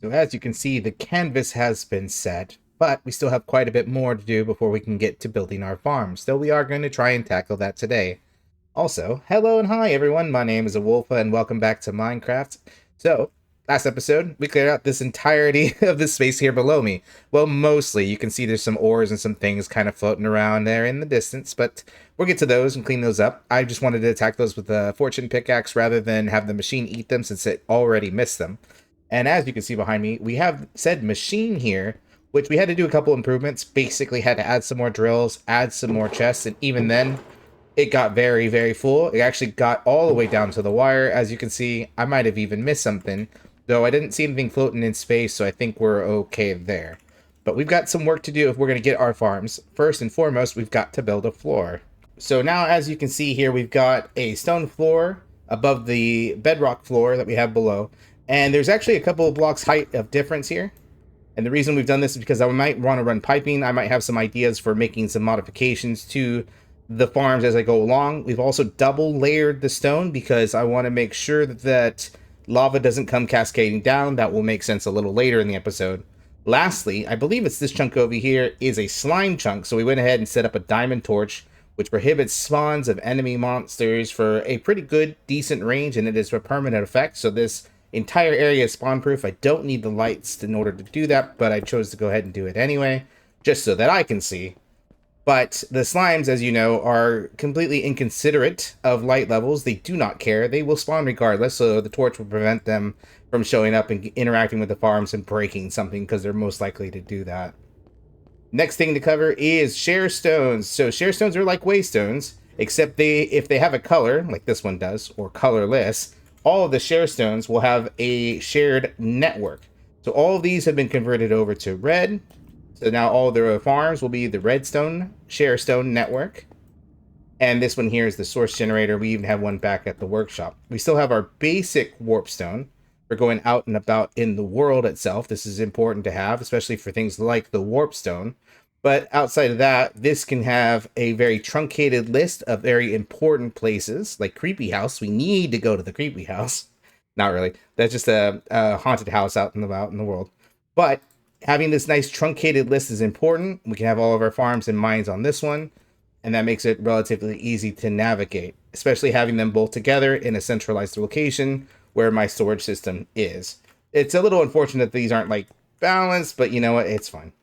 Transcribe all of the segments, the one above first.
So as you can see, the canvas has been set, but we still have quite a bit more to do before we can get to building our farm. So we are going to try and tackle that today. Also, hello and hi everyone, my name is Awolfa and welcome back to Minecraft. So, last episode, we cleared out this entirety of the space here below me. Well, mostly, you can see there's some ores and some things kind of floating around there in the distance, but we'll get to those and clean those up. I just wanted to attack those with a fortune pickaxe rather than have the machine eat them since it already missed them. And as you can see behind me, we have said machine here, which we had to do a couple improvements. Basically had to add some more drills, add some more chests, and even then, it got very, very full. It actually got all the way down to the wire. As you can see, I might have even missed something, though I didn't see anything floating in space, so I think we're okay there. But we've got some work to do if we're going to get our farms. First and foremost, we've got to build a floor. So now, as you can see here, we've got a stone floor above the bedrock floor that we have below. And there's actually a couple of blocks height of difference here. And the reason we've done this is because I might want to run piping. I might have some ideas for making some modifications to the farms as I go along. We've also double layered the stone because I want to make sure that lava doesn't come cascading down. That will make sense a little later in the episode. Lastly, I believe it's this chunk over here is a slime chunk. So we went ahead and set up a diamond torch, which prohibits spawns of enemy monsters for a pretty good, decent range, and it is a permanent effect. So this entire area is spawn proof. I don't need the lights in order to do that, but I chose to go ahead and do it anyway, just so that I can see. But the slimes, as you know, are completely inconsiderate of light levels. They do not care. They will spawn regardless, so the torch will prevent them from showing up and interacting with the farms and breaking something, because they're most likely to do that. Next thing to cover is share stones. So share stones are like waystones, except if they have a color, like this one does, or colorless, all of the share stones will have a shared network. So all of these have been converted over to red. So now all the farms will be the redstone share stone network. And this one here is the source generator. We even have one back at the workshop. We still have our basic warp stone for going out and about in the world itself. This is important to have, especially for things like the warp stone. But outside of that, this can have a very truncated list of very important places, like Creepy House. We need to go to the Creepy House. Not really. That's just a haunted house out and about in the world. But having this nice truncated list is important. We can have all of our farms and mines on this one, and that makes it relatively easy to navigate, especially having them both together in a centralized location where my storage system is. It's a little unfortunate that these aren't like balanced, but you know what? It's fine.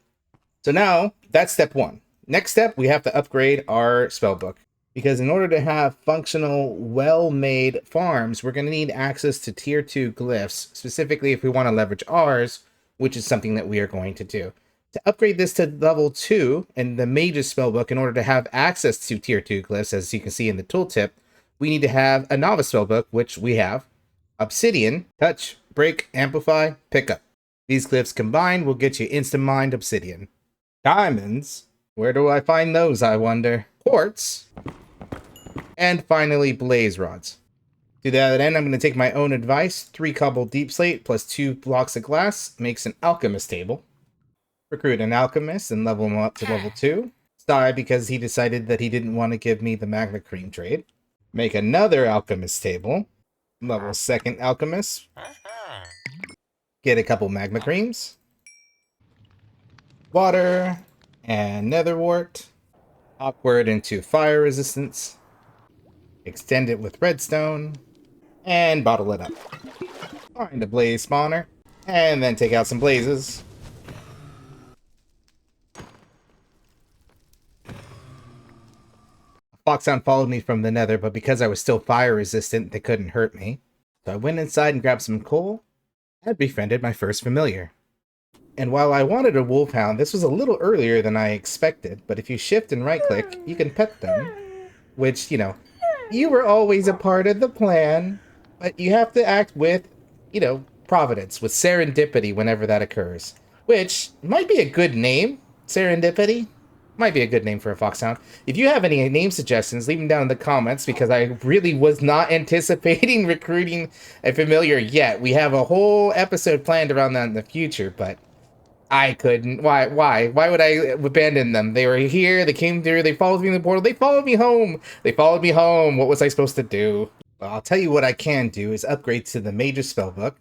So now, that's step one. Next step, we have to upgrade our spellbook. Because in order to have functional, well-made farms, we're going to need access to tier 2 glyphs, specifically if we want to leverage ours, which is something that we are going to do. To upgrade this to level 2 in the Mage's spellbook, in order to have access to tier 2 glyphs, as you can see in the tooltip, we need to have a novice spellbook, which we have. Obsidian, touch, break, amplify, pick up. These glyphs combined will get you instant mined obsidian. Diamonds, where do I find those, I wonder? Quartz, and finally blaze rods. To that end, I'm going to take my own advice. 3 cobble deep slate plus 2 blocks of glass makes an alchemist table. Recruit an alchemist and level him up to level 2. Die because he decided that he didn't want to give me the magma cream trade. Make another alchemist table. Level 2nd alchemist. Get a couple magma creams. Water and nether wart. Upward into fire resistance. Extend it with redstone. And bottle it up. Find a blaze spawner. And then take out some blazes. Foxhound followed me from the nether, but because I was still fire resistant, they couldn't hurt me. So I went inside and grabbed some coal and befriended my first familiar. And while I wanted a wolfhound, this was a little earlier than I expected, but if you shift and right click, you can pet them. Which, you know, you were always a part of the plan, but you have to act with, you know, providence, with serendipity whenever that occurs. Which might be a good name, serendipity. Might be a good name for a foxhound. If you have any name suggestions, leave them down in the comments, because I really was not anticipating recruiting a familiar yet. We have a whole episode planned around that in the future, but I couldn't. Why would I abandon them? They were here, they came through, they followed me in the portal, they followed me home! They followed me home! What was I supposed to do? Well, I'll tell you what I can do is upgrade to the Mage's spellbook.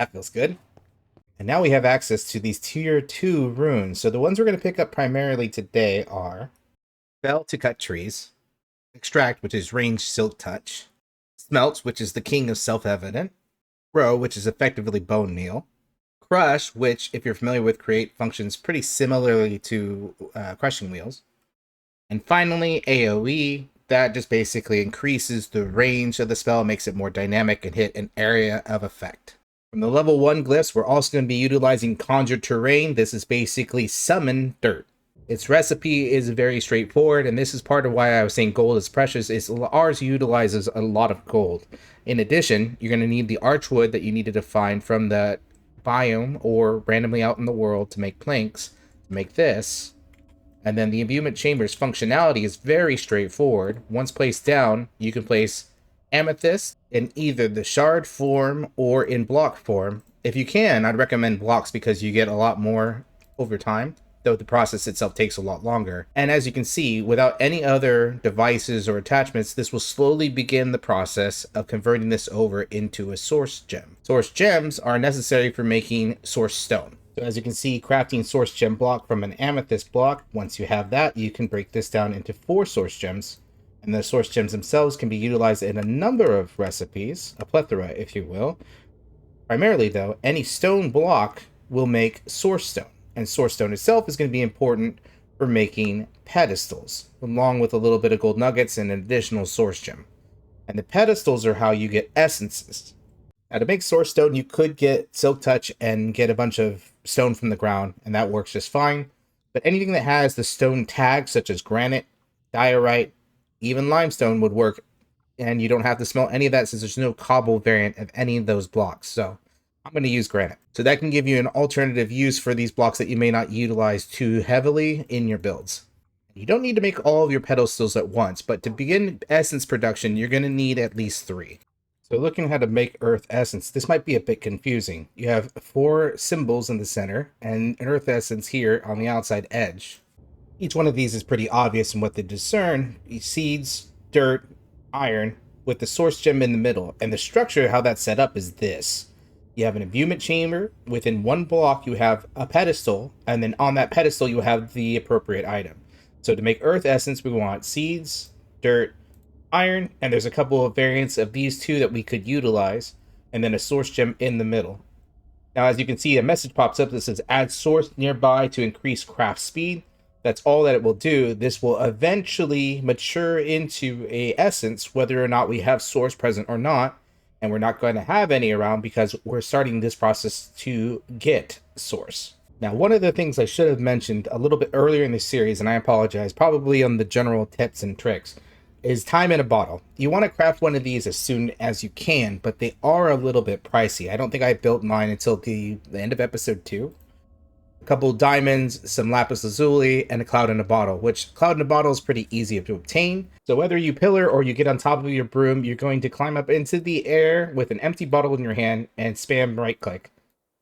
That feels good. And now we have access to these tier 2 runes. So the ones we're going to pick up primarily today are Fell to cut trees, Extract, which is ranged silk touch, Smelt, which is the king of self-evident, Grow, which is effectively bone meal, Crush, which, if you're familiar with Create, functions pretty similarly to crushing wheels, and finally AoE, that just basically increases the range of the spell, makes it more dynamic and hit an area of effect. From the level 1 glyphs, we're also going to be utilizing Conjure Terrain. This is basically Summon Dirt. Its recipe is very straightforward, and this is part of why I was saying gold is precious, is ours utilizes a lot of gold. In addition, you're going to need the archwood that you needed to find from the biome or randomly out in the world to make planks, to make this. And then the imbuement chamber's functionality is very straightforward. Once placed down, you can place amethyst in either the shard form or in block form. If you can, I'd recommend blocks because you get a lot more over time, though the process itself takes a lot longer. And as you can see, without any other devices or attachments, this will slowly begin the process of converting this over into a source gem. Source gems are necessary for making source stone. So as you can see, crafting source gem block from an amethyst block, once you have that, you can break this down into 4 source gems. And the source gems themselves can be utilized in a number of recipes, a plethora, if you will. Primarily, though, any stone block will make source stone. And source stone itself is going to be important for making pedestals, along with a little bit of gold nuggets and an additional source gem. And the pedestals are how you get essences. Now, to make source stone, you could get silk touch and get a bunch of stone from the ground, and that works just fine. But anything that has the stone tag, such as granite, diorite, even limestone would work, and you don't have to smell any of that since there's no cobble variant of any of those blocks. So I'm going to use granite. So that can give you an alternative use for these blocks that you may not utilize too heavily in your builds. You don't need to make all of your pedestals at once, but to begin essence production, you're going to need at least 3. So looking how to make earth essence, this might be a bit confusing. You have 4 symbols in the center and an earth essence here on the outside edge. Each one of these is pretty obvious in what they discern. Seeds, dirt, iron, with the source gem in the middle. And the structure, how that's set up is this. You have an imbuement chamber. Within one block, you have a pedestal. And then on that pedestal, you have the appropriate item. So to make earth essence, we want seeds, dirt, iron, and there's a couple of variants of these 2 that we could utilize. And then a source gem in the middle. Now, as you can see, a message pops up that says add source nearby to increase craft speed. That's all that it will do. This will eventually mature into a essence, whether or not we have source present or not. And we're not going to have any around because we're starting this process to get source. Now, one of the things I should have mentioned a little bit earlier in the series, and I apologize, probably on the general tips and tricks, is time in a bottle. You want to craft one of these as soon as you can, but they are a little bit pricey. I don't think I built mine until the end of episode 2. A couple diamonds, some lapis lazuli, and a cloud in a bottle, which cloud in a bottle is pretty easy to obtain. So whether you pillar or you get on top of your broom, you're going to climb up into the air with an empty bottle in your hand and spam right click.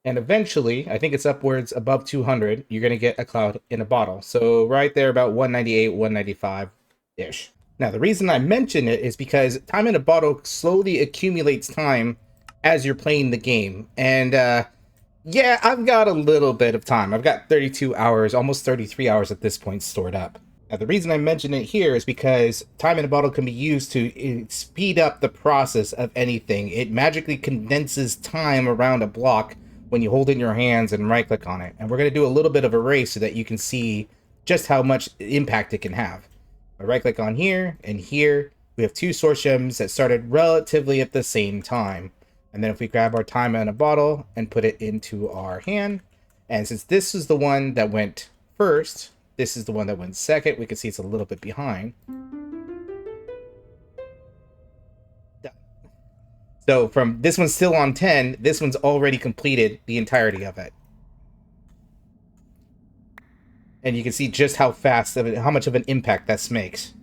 And eventually, I think it's upwards above 200, you're going to get a cloud in a bottle. So right there about 198, 195-ish. Now, the reason I mention it is because time in a bottle slowly accumulates time as you're playing the game. And, yeah, I've got a little bit of time. I've got 32 hours, almost 33 hours at this point stored up. Now, the reason I mention it here is because time in a bottle can be used to speed up the process of anything. It magically condenses time around a block when you hold it in your hands and right-click on it. And we're going to do a little bit of a race so that you can see just how much impact it can have. I right-click on here and here. We have 2 source gems that started relatively at the same time. And then if we grab our time in a bottle and put it into our hand, and since this is the one that went first, this is the one that went second, we can see it's a little bit behind. Done. So from this one's still on 10, this one's already completed the entirety of it. And you can see just how fast, how much of an impact that makes.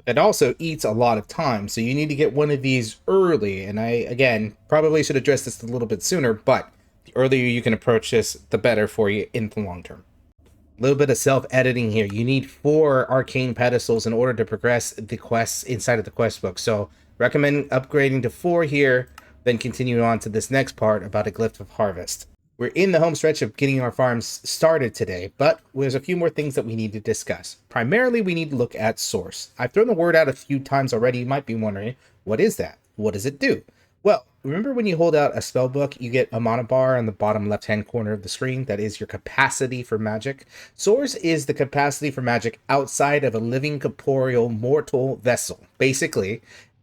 That also eats a lot of time, so you need to get one of these early. And I, again, probably should address this a little bit sooner, but the earlier you can approach this, the better for you in the long term. A little bit of self-editing here. You need 4 arcane pedestals in order to progress the quests inside of the quest book. So recommend upgrading to 4 here. then continuing on to this next part about a glyph of harvest. We're in the home stretch of getting our farms started today, but there's a few more things that we need to discuss. Primarily, we need to look at source. I've thrown the word out a few times already. You might be wondering, what is that? What does it do? Well, remember when you hold out a spell book, you get a mana bar on the bottom left-hand corner of the screen. That is your capacity for magic. Source is the capacity for magic outside of a living, corporeal, mortal vessel. Basically,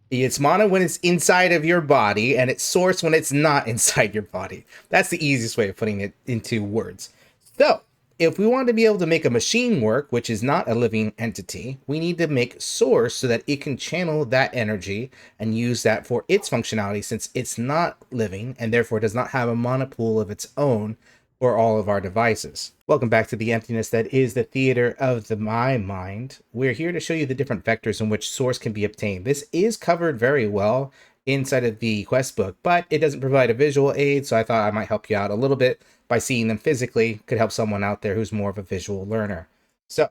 it's mana when it's inside of your body, and it's source when it's not inside your body. That's the easiest way of putting it into words. So, if we want to be able to make a machine work, which is not a living entity, we need to make source so that it can channel that energy and use that for its functionality, since it's not living and therefore does not have a mana pool of its own for all of our devices. Welcome back to the emptiness that is the theater of my mind. We're here to show you the different vectors in which source can be obtained. This is covered very well inside of the quest book, but it doesn't provide a visual aid, so I thought I might help you out a little bit by seeing them physically. Could help someone out there who's more of a visual learner. So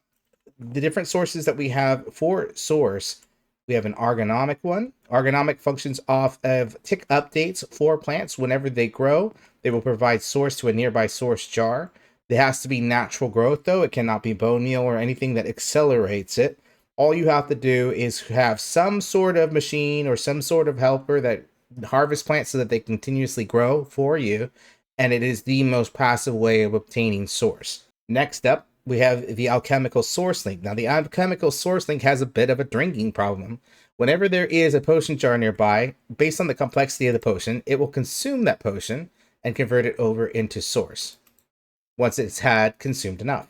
the different sources that we have for source, we have an ergonomic one. Ergonomic functions off of tick updates for plants. Whenever they grow, they will provide source to a nearby source jar. It has to be natural growth, though. It cannot be bone meal or anything that accelerates it. All you have to do is have some sort of machine or some sort of helper that harvests plants so that they continuously grow for you. And it is the most passive way of obtaining source. Next up, we have the alchemical source link. Now, the alchemical source link has a bit of a drinking problem. Whenever there is a potion jar nearby, based on the complexity of the potion, it will consume that potion and convert it over into source once it's had consumed enough.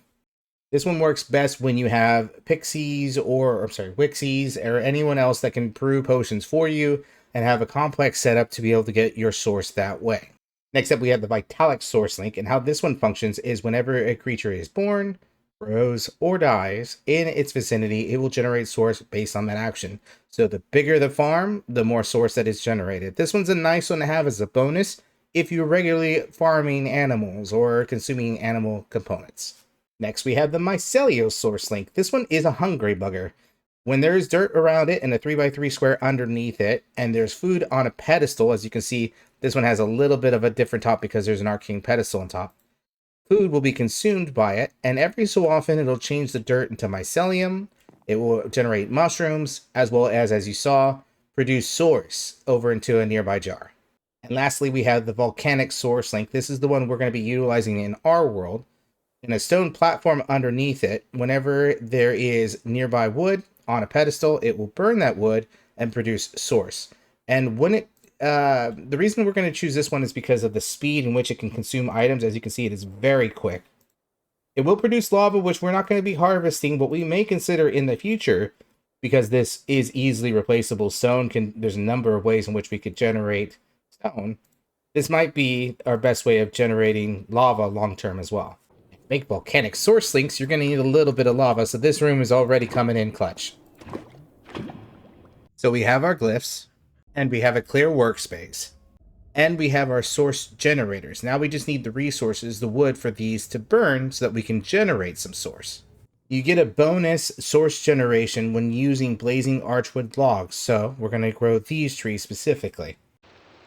This one works best when you have pixies wixies, or anyone else that can brew potions for you and have a complex setup to be able to get your source that way. Next up, we have the Vitalic Source Link, and how this one functions is whenever a creature is born, grows, or dies in its vicinity, it will generate source based on that action. So the bigger the farm, the more source that is generated. This one's a nice one to have as a bonus if you're regularly farming animals or consuming animal components. Next, we have the Mycelial Source Link. This one is a hungry bugger. When there's dirt around it and a 3x3 square underneath it, and there's food on a pedestal, as you can see, this one has a little bit of a different top because there's an arcane pedestal on top. Food will be consumed by it, and every so often it'll change the dirt into mycelium. It will generate mushrooms, as well as you saw, produce source over into a nearby jar. And lastly, we have the Volcanic Source Link. This is the one we're going to be utilizing in our world. In a stone platform underneath it, whenever there is nearby wood on a pedestal, it will burn that wood and produce source. And when it the reason we're going to choose this one is because of the speed in which it can consume items. As you can see, it is very quick. It will produce lava, which we're not going to be harvesting, but we may consider in the future, because this is easily replaceable. There's a number of ways in which we could generate stone. This might be our best way of generating lava long term as well. To make volcanic source links, you're going to need a little bit of lava, so this room is already coming in clutch. So we have our glyphs, and we have a clear workspace, and we have our source generators. Now we just need the resources, the wood for these to burn so that we can generate some source. You get a bonus source generation when using blazing archwood logs, so we're going to grow these trees specifically.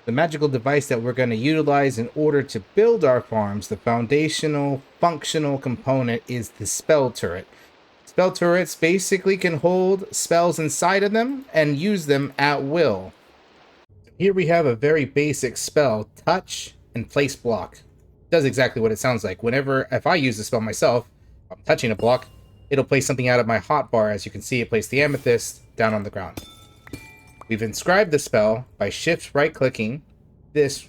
The magical device that we're going to utilize in order to build our farms, the foundational functional component, is the spell turret. Spell turrets basically can hold spells inside of them and use them at will. Here we have a very basic spell, touch and place block. It does exactly what it sounds like. If I use the spell myself, I'm touching a block, it'll place something out of my hotbar. As you can see, it placed the amethyst down on the ground. We've inscribed the spell by shift right-clicking this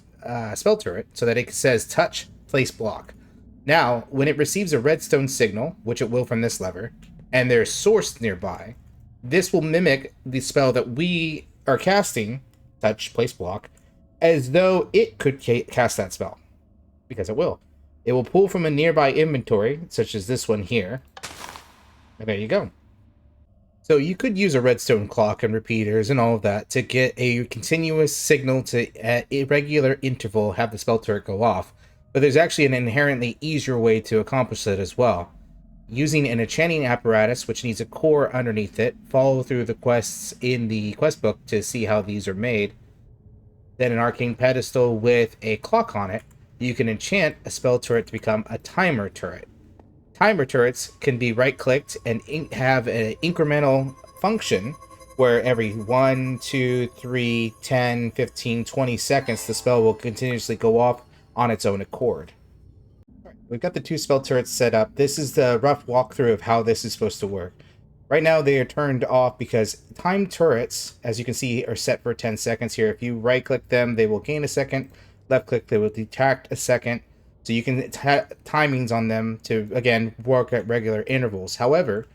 spell turret so that it says touch, place block. Now, when it receives a redstone signal, which it will from this lever, and there's source nearby, this will mimic the spell that we are casting, touch, place block, as though it could cast that spell, because it will. It will pull from a nearby inventory, such as this one here, and there you go. So you could use a redstone clock and repeaters and all of that to get a continuous signal to, at irregular interval, have the spell turret go off, but there's actually an inherently easier way to accomplish it as well. Using an enchanting apparatus, which needs a core underneath it, follow through the quests in the quest book to see how these are made. then an arcane pedestal with a clock on it, you can enchant a spell turret to become a timer turret. Timer turrets can be right clicked and have an incremental function where every 1, 2, 3, 10, 15, 20 seconds the spell will continuously go off on its own accord. We've got the two spell turrets set up. This is the rough walkthrough of how this is supposed to work. Right now they are turned off because time turrets, as you can see, are set for 10 seconds here. If you right click them, they will gain a second. Left click, they will detract a second. So you can timings on them to, again, work at regular intervals. However,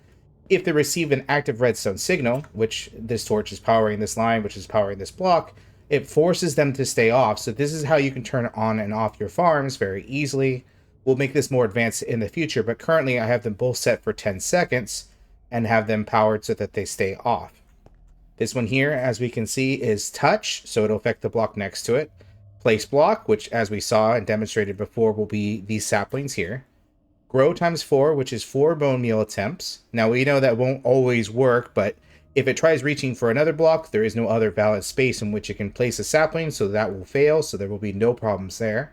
if they receive an active redstone signal, which this torch is powering this line, which is powering this block, it forces them to stay off. So this is how you can turn on and off your farms very easily. We'll make this more advanced in the future, but currently I have them both set for 10 seconds and have them powered so that they stay off. This one here, as we can see, is touch, so it'll affect the block next to it. Place block, which as we saw and demonstrated before, will be these saplings here. Grow times 4, which is 4 bone meal attempts. Now we know that won't always work, but if it tries reaching for another block, there is no other valid space in which it can place a sapling, so that will fail, so there will be no problems there.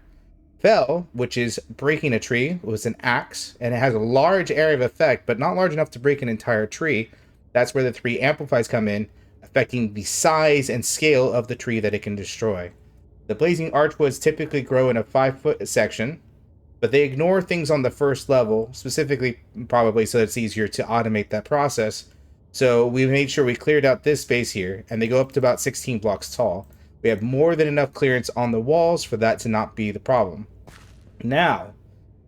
Fell, which is breaking a tree, was an axe, and it has a large area of effect, but not large enough to break an entire tree. That's where the 3 amplifies come in, affecting the size and scale of the tree that it can destroy. The blazing archwoods typically grow in a 5-foot section, but they ignore things on the first level, specifically probably so it's easier to automate that process. So we made sure we cleared out this space here, and they go up to about 16 blocks tall. We have more than enough clearance on the walls for that to not be the problem. Now,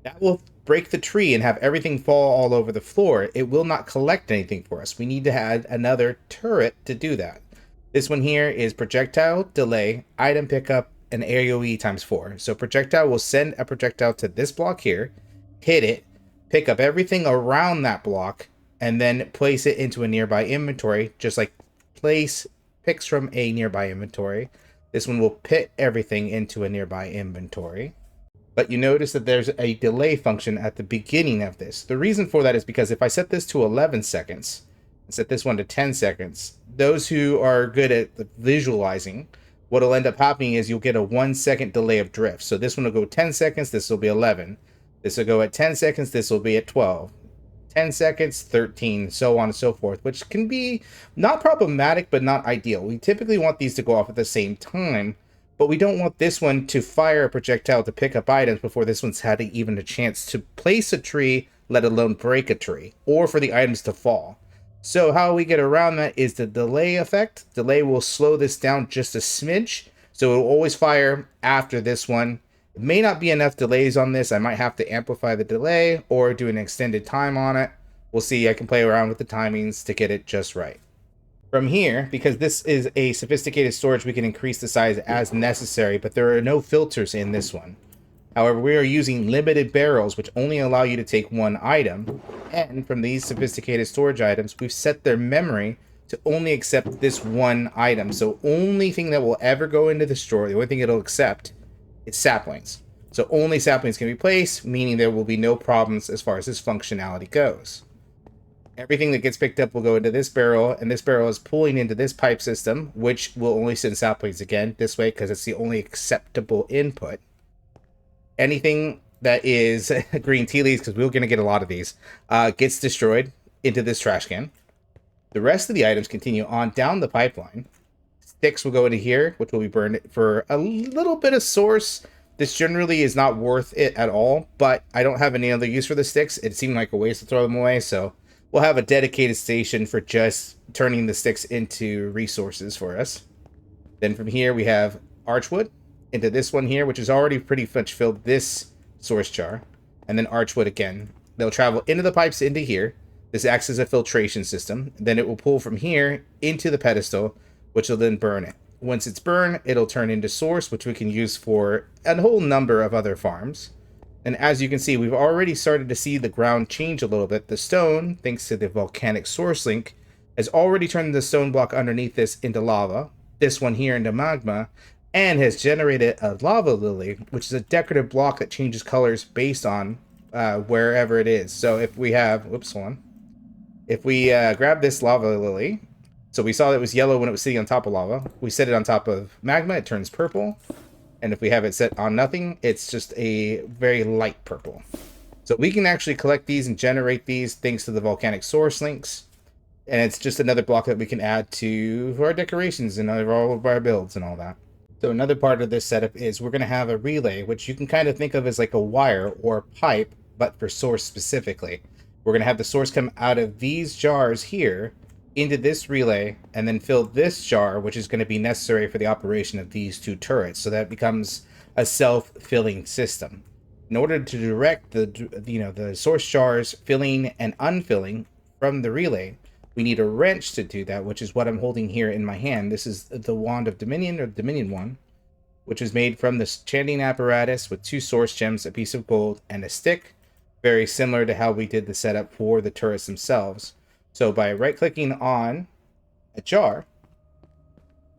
that will break the tree and have everything fall all over the floor. It will not collect anything for us. We need to add another turret to do that. This one here is projectile, delay, item pickup, and AoE times 4. So projectile will send a projectile to this block here, hit it, pick up everything around that block, and then place it into a nearby inventory, just like place picks from a nearby inventory. This one will pit everything into a nearby inventory. But you notice that there's a delay function at the beginning of this. The reason for that is because if I set this to 11 seconds, and set this one to 10 seconds, those who are good at visualizing, what'll end up happening is you'll get a 1-second delay of drift. So this one will go 10 seconds, this will be 11. This will go at 10 seconds, this will be at 12. 10 seconds, 13, so on and so forth, which can be not problematic, but not ideal. We typically want these to go off at the same time, but we don't want this one to fire a projectile to pick up items before this one's had even a chance to place a tree, let alone break a tree, or for the items to fall. So how we get around that is the delay effect. Delay will slow this down just a smidge, so it will always fire after this one. It may not be enough delays on this. I might have to amplify the delay or do an extended time on it. We'll see. I can play around with the timings to get it just right. From here, because this is a sophisticated storage, we can increase the size as necessary, but there are no filters in this one. However, we are using limited barrels, which only allow you to take one item. And from these sophisticated storage items, we've set their memory to only accept this one item. So only thing that will ever go into the store, the only thing it'll accept, is saplings. So only saplings can be placed, meaning there will be no problems as far as this functionality goes. Everything that gets picked up will go into this barrel, and this barrel is pulling into this pipe system, which will only send saplings again this way because it's the only acceptable input. Anything that is green tea leaves, because we're going to get a lot of these, gets destroyed into this trash can. The rest of the items continue on down the pipeline. Sticks will go into here, which will be burned for a little bit of source. This generally is not worth it at all, but I don't have any other use for the sticks. It seemed like a waste to throw them away, so we'll have a dedicated station for just turning the sticks into resources for us. Then from here we have archwood into this one here, which is already pretty much filled this source jar, and then archwood again. They'll travel into the pipes into here. This acts as a filtration system. Then it will pull from here into the pedestal, which will then burn it. Once it's burned, it'll turn into source, which we can use for a whole number of other farms. And as you can see, we've already started to see the ground change a little bit. The stone, thanks to the volcanic source link, has already turned the stone block underneath this into lava, this one here into magma, and has generated a lava lily, which is a decorative block that changes colors based on wherever it is. So if we have, whoops, hold on. If we grab this lava lily, So we saw it was yellow when it was sitting on top of lava. We set it on top of magma, it turns purple. And if we have it set on nothing, it's just a very light purple. So we can actually collect these and generate these thanks to the volcanic source links. And it's just another block that we can add to our decorations and all of our builds and all that. So another part of this setup is we're going to have a relay, which you can kind of think of as like a wire or pipe, but for source specifically. We're going to have the source come out of these jars here into this relay and then fill this jar, which is going to be necessary for the operation of these two turrets. So that becomes a self-filling system. In order to direct the source jars filling and unfilling from the relay, we need a wrench to do that, which is what I'm holding here in my hand. This is the Wand of Dominion, or Dominion one, which is made from this chanting apparatus with 2 source gems, a piece of gold, and a stick. Very similar to how we did the setup for the turrets themselves. So by right-clicking on a jar,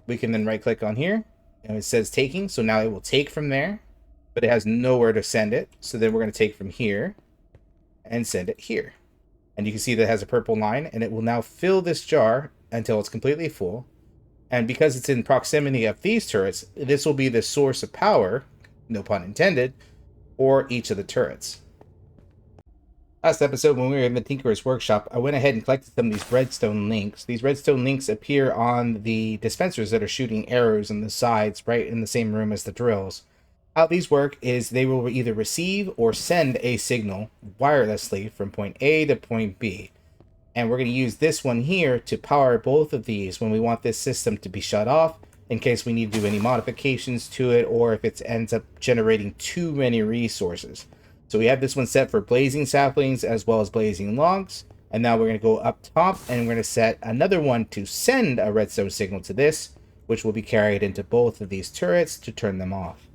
we can then right-click on here, and it says taking, so now it will take from there, but it has nowhere to send it. So then we're going to take from here and send it here. And you can see that it has a purple line, and it will now fill this jar until it's completely full. And because it's in proximity of these turrets, this will be the source of power, no pun intended, for each of the turrets. Last episode, when we were in the Tinkerer's Workshop, I went ahead and collected some of these redstone links. These redstone links appear on the dispensers that are shooting arrows in the sides, right in the same room as the drills. How these work is they will either receive or send a signal wirelessly from point A to point B. And we're going to use this one here to power both of these when we want this system to be shut off, in case we need to do any modifications to it, or if it ends up generating too many resources. So we have this one set for blazing saplings as well as blazing logs. And now we're going to go up top and we're going to set another one to send a redstone signal to this, which will be carried into both of these turrets to turn them off.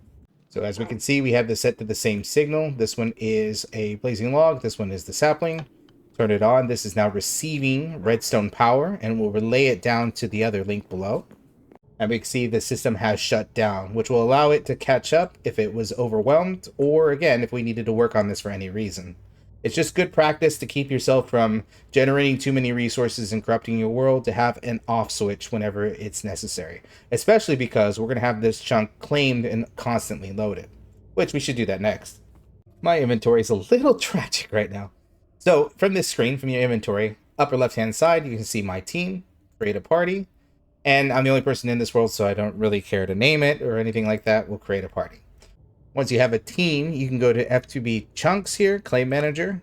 So as we can see, we have this set to the same signal. This one is a blazing log. This one is the sapling. Turn it on. This is now receiving redstone power, and we'll relay it down to the other link below. And we can see the system has shut down, which will allow it to catch up if it was overwhelmed, or again, if we needed to work on this for any reason. It's just good practice to keep yourself from generating too many resources and corrupting your world, to have an off switch whenever it's necessary. Especially because we're going to have this chunk claimed and constantly loaded, which we should do that next. My inventory is a little tragic right now. So from this screen, from your inventory, upper left-hand side, you can see my team, create a party, and I'm the only person in this world, so I don't really care to name it or anything like that. We'll create a party. Once you have a team, you can go to F2B chunks here, claim manager,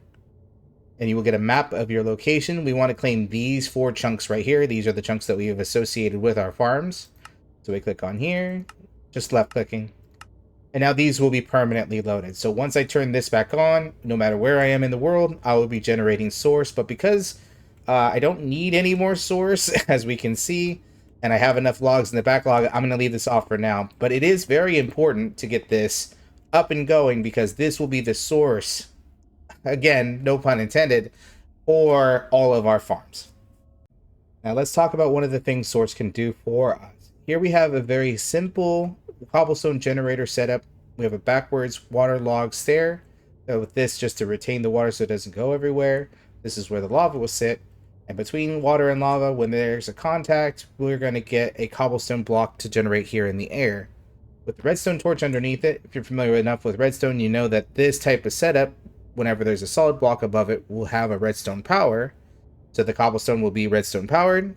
and you will get a map of your location. We want to claim these 4 chunks right here. These are the chunks that we have associated with our farms. So we click on here, just left clicking. And now these will be permanently loaded. So once I turn this back on, no matter where I am in the world, I will be generating source. But because I don't need any more source, as we can see, and I have enough logs in the backlog, I'm going to leave this off for now. But it is very important to get this up and going, because this will be the source, again, no pun intended, for all of our farms. Now let's talk about one of the things source can do for us. Here we have a very simple cobblestone generator setup. We have a backwards water log stair with this just to retain the water so it doesn't go everywhere. This is where the lava will sit. And between water and lava, when there's a contact, we're going to get a cobblestone block to generate here in the air. With the redstone torch underneath it, if you're familiar enough with redstone, you know that this type of setup, whenever there's a solid block above it, will have a redstone power. So the cobblestone will be redstone powered.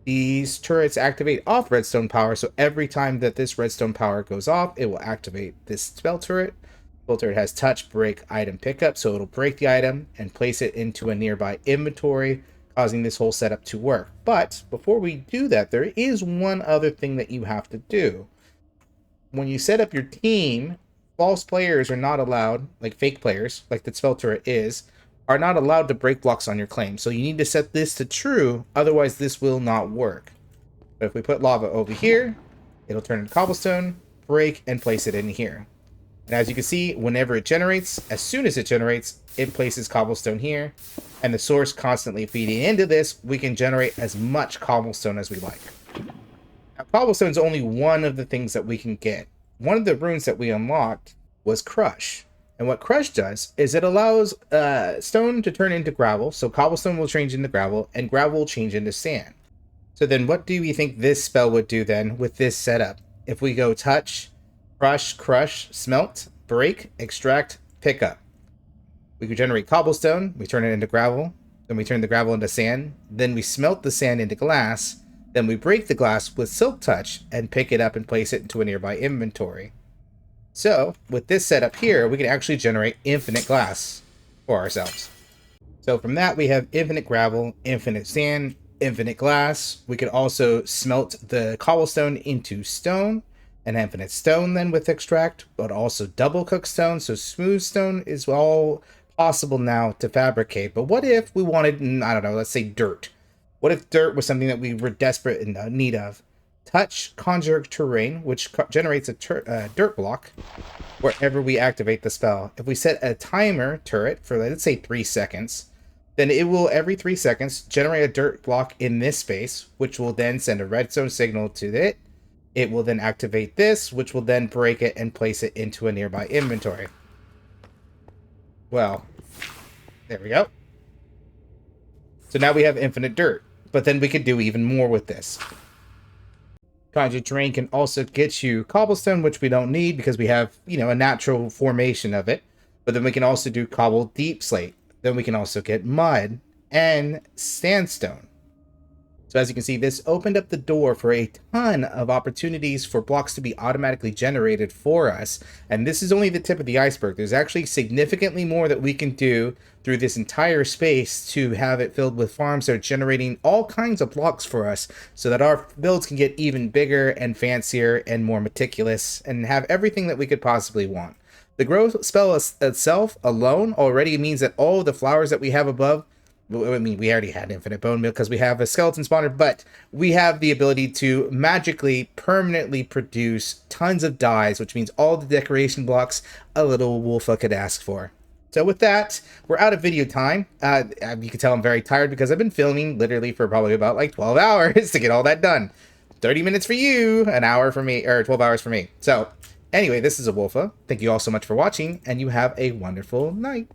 These turrets activate off redstone power, so every time that this redstone power goes off, it will activate this spell turret. Spell turret has touch, break, item pickup, so it'll break the item and place it into a nearby inventory, causing this whole setup to work. But before we do that, there is one other thing that you have to do. When you set up your team, false players are not allowed, like fake players, like the spell turret is, are not allowed to break blocks on your claim. So you need to set this to true, otherwise this will not work. But if we put lava over here, it'll turn into cobblestone, break, and place it in here. And as you can see, whenever it generates, as soon as it generates, it places cobblestone here. And the source constantly feeding into this, we can generate as much cobblestone as we like. Now, cobblestone is only one of the things that we can get. One of the runes that we unlocked was Crush. And what Crush does is it allows stone to turn into gravel. So cobblestone will change into gravel, and gravel will change into sand. So then what do we think this spell would do then with this setup? If we go touch, crush, smelt, break, extract, pick up. We could generate cobblestone, we turn it into gravel, then we turn the gravel into sand, then we smelt the sand into glass, then we break the glass with silk touch and pick it up and place it into a nearby inventory. So, with this setup here, we can actually generate infinite glass for ourselves. So from that, we have infinite gravel, infinite sand, infinite glass. We could also smelt the cobblestone into stone, and infinite stone then with extract, but also double cook stone. So smooth stone is all possible now to fabricate. But what if we wanted, I don't know, let's say dirt? What if dirt was something that we were desperate in need of? Touch conjure terrain, which generates a dirt block wherever we activate the spell. If we set a timer turret for, let's say, 3 seconds, then it will, every 3 seconds, generate a dirt block in this space, which will then send a redstone signal to it. It will then activate this, which will then break it and place it into a nearby inventory. Well, there we go. So now we have infinite dirt, but then we could do even more with this. Conjure terrain can also get you cobblestone, which we don't need because we have, a natural formation of it. But then we can also do cobble deep slate. Then we can also get mud and sandstone. So as you can see, this opened up the door for a ton of opportunities for blocks to be automatically generated for us. And this is only the tip of the iceberg. There's actually significantly more that we can do through this entire space to have it filled with farms that are generating all kinds of blocks for us so that our builds can get even bigger and fancier and more meticulous and have everything that we could possibly want. The growth spell itself alone already means that all of the flowers that we have above, I mean, we already had infinite bone meal because we have a skeleton spawner, but we have the ability to magically, permanently produce tons of dyes, which means all the decoration blocks a little wolfa could ask for. So with that, we're out of video time. You can tell I'm very tired because I've been filming literally for probably about like 12 hours to get all that done. 30 minutes for you, an hour for me, or 12 hours for me. So anyway, this is a wolfa. Thank you all so much for watching, and you have a wonderful night.